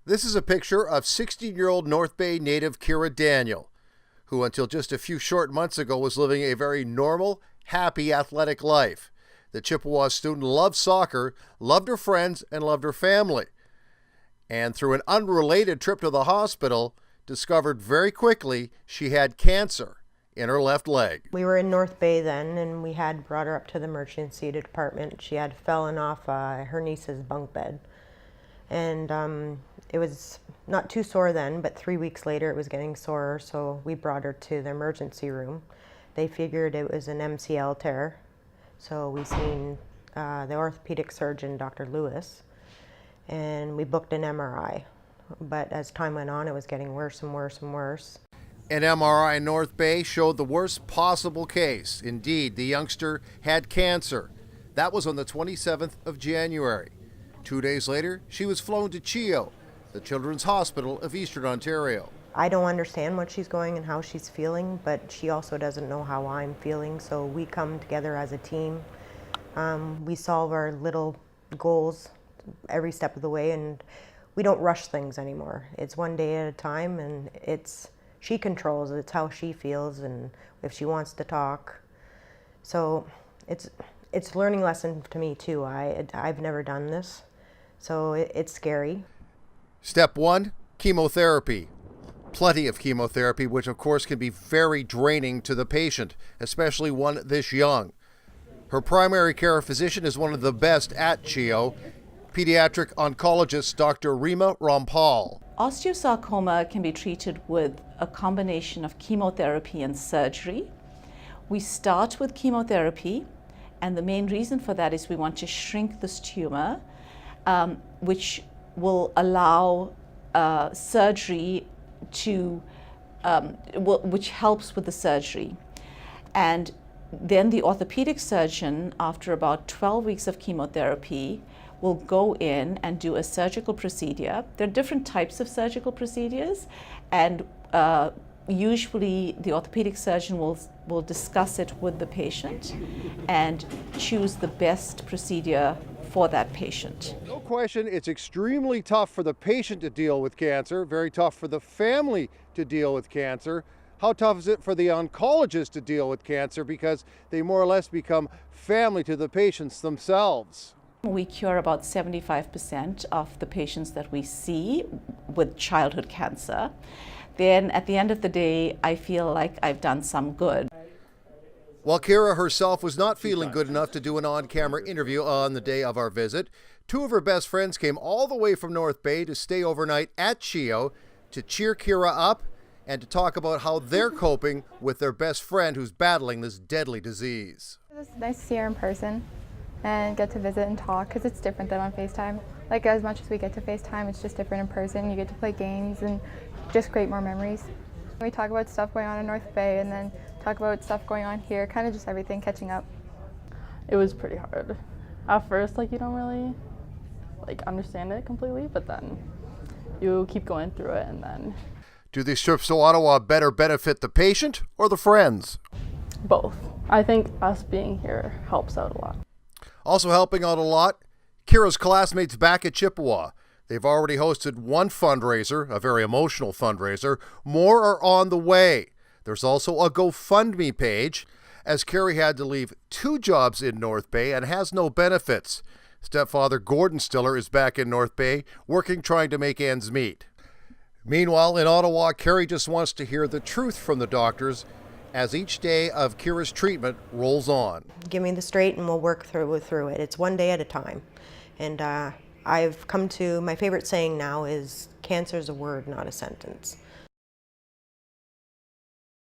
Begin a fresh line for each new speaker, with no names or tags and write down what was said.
This is a picture of 16-year-old North Bay native Keera Daniel, who until just a few short months ago was living a very normal, happy, athletic life. The Chippewa student loved soccer, loved her friends, and loved her family. And through an unrelated trip to the hospital, discovered very quickly she had cancer in her left leg.
We were in North Bay then, and we had brought her up to the emergency department. She had fallen off her niece's bunk bed. And it was not too sore then, but 3 weeks later it was getting sorer, so we brought her to the emergency room. They figured it was an MCL tear, so we seen the orthopedic surgeon, Dr. Lewis, and we booked an MRI. But as time went on, it was getting worse and worse and worse.
An MRI in North Bay showed the worst possible case. Indeed, the youngster had cancer. That was on the 27th of January. 2 days later, she was flown to CHEO, the Children's Hospital of Eastern Ontario.
I don't understand what she's going and how she's feeling, but she also doesn't know how I'm feeling, so we come together as a team. We solve our little goals every step of the way, and we don't rush things anymore. It's one day at a time, and she controls it. It's how she feels and if she wants to talk. So it's a learning lesson to me too. I've never done this, so it's scary.
Step one, chemotherapy. Plenty of chemotherapy, which of course can be very draining to the patient, especially one this young. Her primary care physician is one of the best at CHEO, pediatric oncologist Dr. Rima Rampal.
Osteosarcoma can be treated with a combination of chemotherapy and surgery. We start with chemotherapy, and the main reason for that is we want to shrink this tumor, which will allow surgery to, which helps with the surgery. And then the orthopedic surgeon, after about 12 weeks of chemotherapy, will go in and do a surgical procedure. There are different types of surgical procedures, and usually the orthopedic surgeon will discuss it with the patient and choose the best procedure for that patient.
No question, it's extremely tough for the patient to deal with cancer, very tough for the family to deal with cancer. How tough is it for the oncologist to deal with cancer, because they more or less become family to the patients themselves?
We cure about 75% of the patients that we see with childhood cancer. Then at the end of the day, I feel like I've done some good.
While Keera herself was not feeling good enough to do an on-camera interview on the day of our visit, two of her best friends came all the way from North Bay to stay overnight at CHEO to cheer Keera up and to talk about how they're coping with their best friend who's battling this deadly disease.
It was nice to see her in person and get to visit and talk, because it's different than on FaceTime. Like, as much as we get to FaceTime, it's just different in person. You get to play games and just create more memories. We talk about stuff going on in North Bay and then talk about stuff going on here, kind of just everything catching up.
It was pretty hard. At first, you don't really understand it completely, but then you keep going through it, and then.
Do these trips to Ottawa better benefit the patient or the friends?
Both. I think us being here helps out a lot.
Also helping out a lot, Keera's classmates back at Chippewa. They've already hosted one fundraiser, a very emotional fundraiser. More are on the way. There's also a GoFundMe page, as Keera had to leave 2 jobs in North Bay and has no benefits. Stepfather Gordon Stiller is back in North Bay, working trying to make ends meet. Meanwhile, in Ottawa, Keera just wants to hear the truth from the doctors as each day of Keera's treatment rolls on.
Give me the straight and we'll work through it. It's one day at a time. And I've come to, my favorite saying now is, cancer's a word, not a sentence.